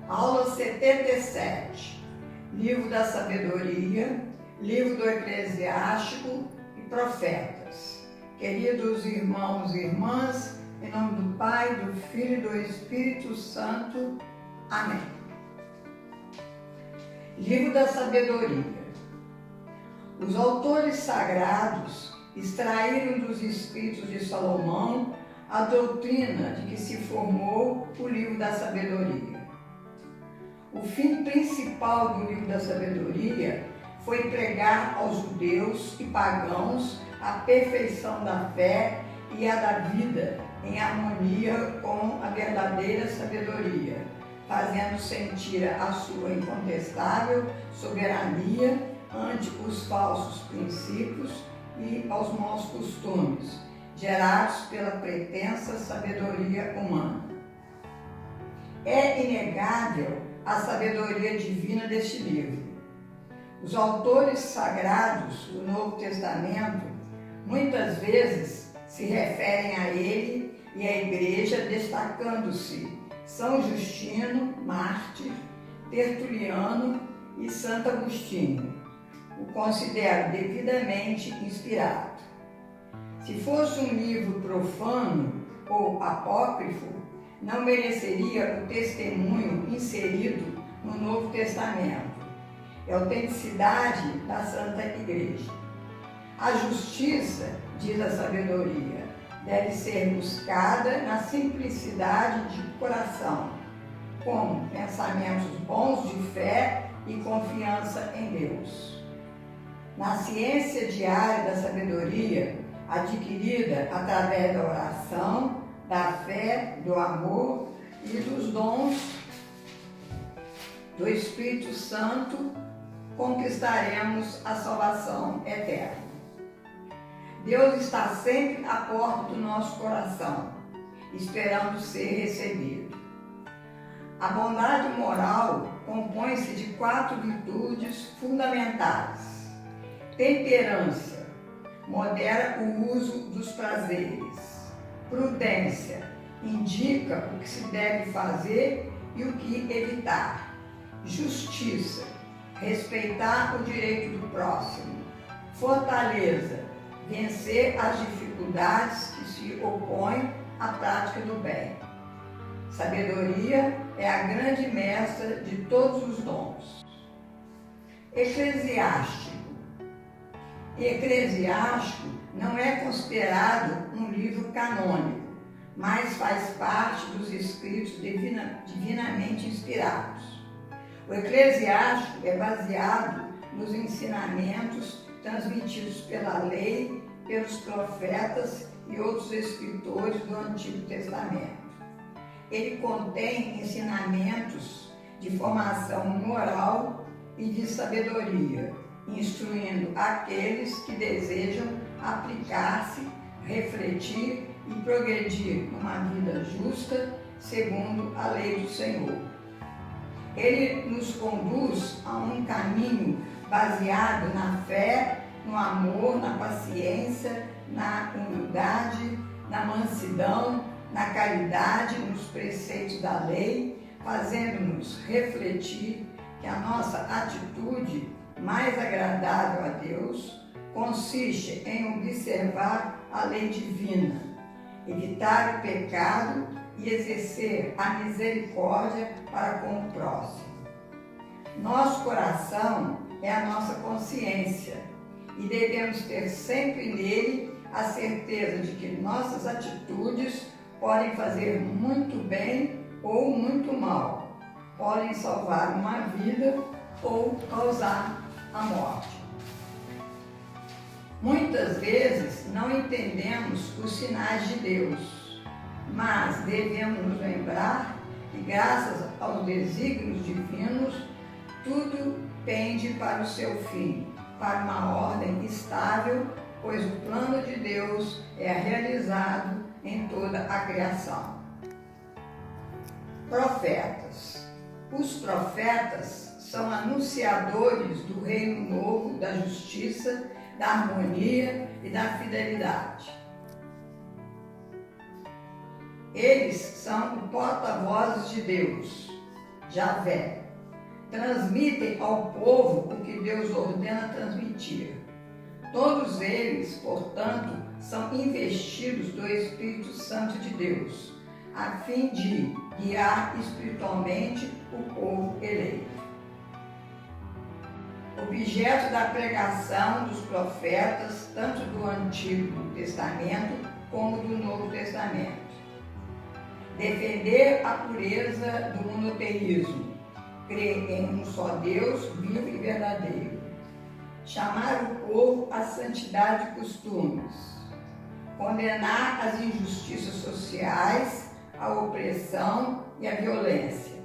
Aula 77, Livro da Sabedoria, Livro do Eclesiástico e Profetas. Queridos irmãos e irmãs, em nome do Pai, do Filho e do Espírito Santo. Amém. Livro da Sabedoria. Os autores sagrados extraíram dos escritos de Salomão a doutrina de que se formou o Livro da Sabedoria. O fim principal do Livro da Sabedoria foi pregar aos judeus e pagãos a perfeição da fé e a da vida em harmonia com a verdadeira sabedoria, fazendo sentir a sua incontestável soberania ante os falsos princípios e aos maus costumes, gerados pela pretensa sabedoria humana. É inegável a sabedoria divina deste livro. Os autores sagrados do Novo Testamento muitas vezes se referem a ele e à Igreja, destacando-se São Justino, mártir, Tertuliano e Santo Agostinho. O considero devidamente inspirado. Se fosse um livro profano ou apócrifo, não mereceria o testemunho inserido no Novo Testamento, a autenticidade da Santa Igreja. A justiça, diz a sabedoria, deve ser buscada na simplicidade de coração, com pensamentos bons de fé e confiança em Deus. Na ciência diária da sabedoria, adquirida através da oração, da fé, do amor e dos dons do Espírito Santo, conquistaremos a salvação eterna. Deus está sempre à porta do nosso coração, esperando ser recebido. A bondade moral compõe-se de 4 virtudes fundamentais. Temperança, modera o uso dos prazeres. Prudência, indica o que se deve fazer e o que evitar. Justiça, respeitar o direito do próximo. Fortaleza, vencer as dificuldades que se opõem à prática do bem. Sabedoria é a grande mestra de todos os dons. Eclesiástico. Eclesiástico não é considerado um livro canônico, mas faz parte dos escritos divinamente inspirados. O Eclesiástico é baseado nos ensinamentos transmitidos pela lei, pelos profetas e outros escritores do Antigo Testamento. Ele contém ensinamentos de formação moral e de sabedoria, instruindo aqueles que desejam aplicar-se, refletir e progredir numa vida justa segundo a lei do Senhor. Ele nos conduz a um caminho baseado na fé, no amor, na paciência, na humildade, na mansidão, na caridade, nos preceitos da lei, fazendo-nos refletir que a nossa atitude mais agradável a Deus consiste em observar a lei divina, evitar o pecado e exercer a misericórdia para com o próximo. Nosso coração é a nossa consciência e devemos ter sempre nele a certeza de que nossas atitudes podem fazer muito bem ou muito mal, podem salvar uma vida ou causar a morte. Muitas vezes não entendemos os sinais de Deus, mas devemos nos lembrar que, graças aos desígnios divinos, tudo pende para o seu fim, para uma ordem estável, pois o plano de Deus é realizado em toda a criação. Profetas. Os profetas são anunciadores do reino novo, da justiça, da harmonia e da fidelidade. Eles são porta-vozes de Deus. Javé. Transmitem ao povo o que Deus ordena transmitir. Todos eles, portanto, são investidos do Espírito Santo de Deus, a fim de guiar espiritualmente o povo eleito. Objeto da pregação dos profetas, tanto do Antigo Testamento como do Novo Testamento. Defender a pureza do monoteísmo, crer em um só Deus vivo e verdadeiro. Chamar o povo à santidade de costumes. Condenar as injustiças sociais, a opressão e a violência.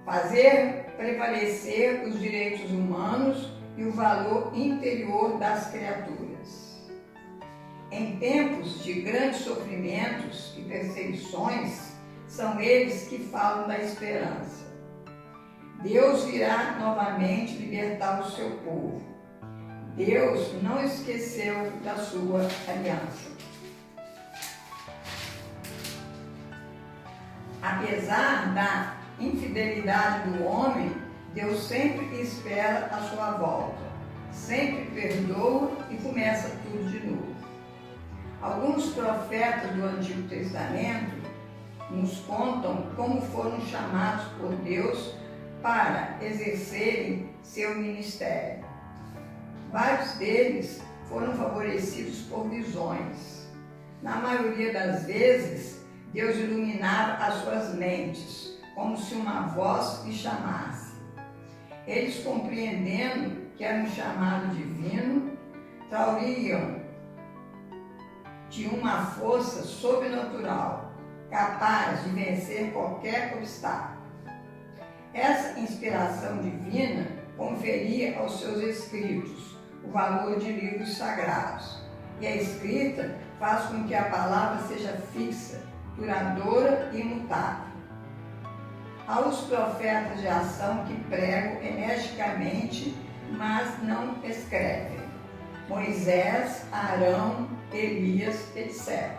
Fazer prevalecer os direitos humanos e o valor interior das criaturas. Em tempos de grandes sofrimentos e perseguições, são eles que falam da esperança. Deus virá novamente libertar o seu povo. Deus não esqueceu da sua aliança. Apesar da infidelidade do homem, Deus sempre espera a sua volta, sempre perdoa e começa tudo de novo. Alguns profetas do Antigo Testamento nos contam como foram chamados por Deus para exercerem seu ministério. Vários deles foram favorecidos por visões. Na maioria das vezes, Deus iluminava as suas mentes, como se uma voz lhe chamasse. Eles, compreendendo que era um chamado divino, trauriam de uma força sobrenatural, capaz de vencer qualquer obstáculo. Essa inspiração divina conferia aos seus escritos o valor de livros sagrados, e a escrita faz com que a palavra seja fixa, duradoura e imutável. Aos profetas de ação que pregam energicamente, mas não escrevem. Moisés, Arão, Elias, etc.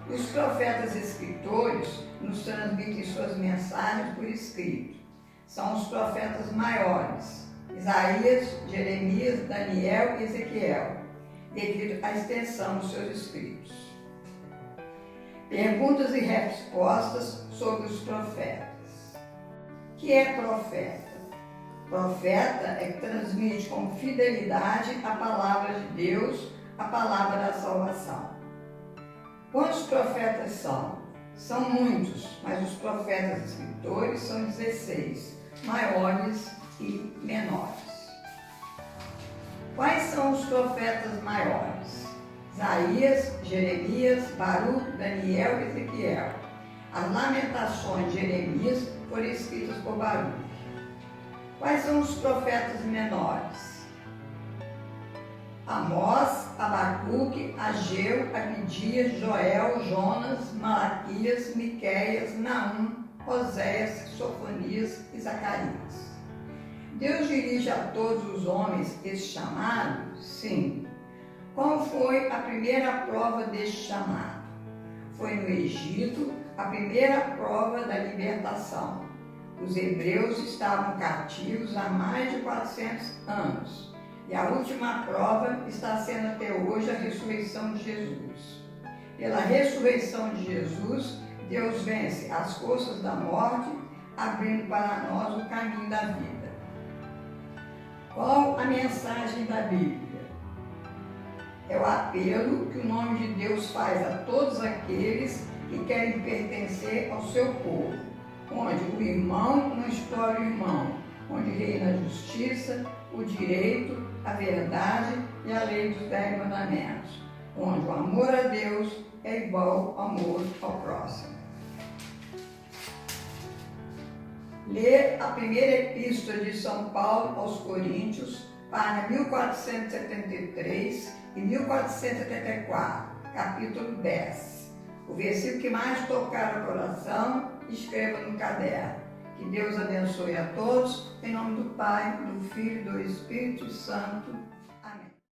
Os profetas escritores nos transmitem suas mensagens por escrito. São os profetas maiores, Isaías, Jeremias, Daniel e Ezequiel, devido à extensão dos seus escritos. Perguntas e respostas sobre os profetas. O que é profeta? Profeta é que transmite com fidelidade a palavra de Deus, a palavra da salvação. Quantos profetas são? São muitos, mas os profetas escritores são 16, maiores e menores. Quais são os profetas maiores? Isaías, Jeremias, Baruque, Daniel e Ezequiel. As lamentações de Jeremias foram escritas por Baruque. Quais são os profetas menores? Amós, Abacuque, Ageu, Abidias, Joel, Jonas, Malaquias, Miqueias, Naum, Oséias, Sofonias e Zacarias. Deus dirige a todos os homens esse chamado? Sim. Qual foi a primeira prova deste chamado? Foi no Egito, a primeira prova da libertação. Os hebreus estavam cativos há mais de 400 anos. E a última prova está sendo até hoje a ressurreição de Jesus. Pela ressurreição de Jesus, Deus vence as forças da morte, abrindo para nós o caminho da vida. Qual a mensagem da Bíblia? É o apelo que o nome de Deus faz a todos aqueles que querem pertencer ao seu povo, onde o irmão não explora o irmão, onde reina a justiça, o direito, a verdade e a lei dos 10 mandamentos, onde o amor a Deus é igual ao amor ao próximo. Ler a primeira epístola de São Paulo aos Coríntios, página 1473 e 1474, capítulo 10. O versículo que mais tocar o coração, escreva no caderno. Que Deus abençoe a todos, em nome do Pai, do Filho e do Espírito Santo.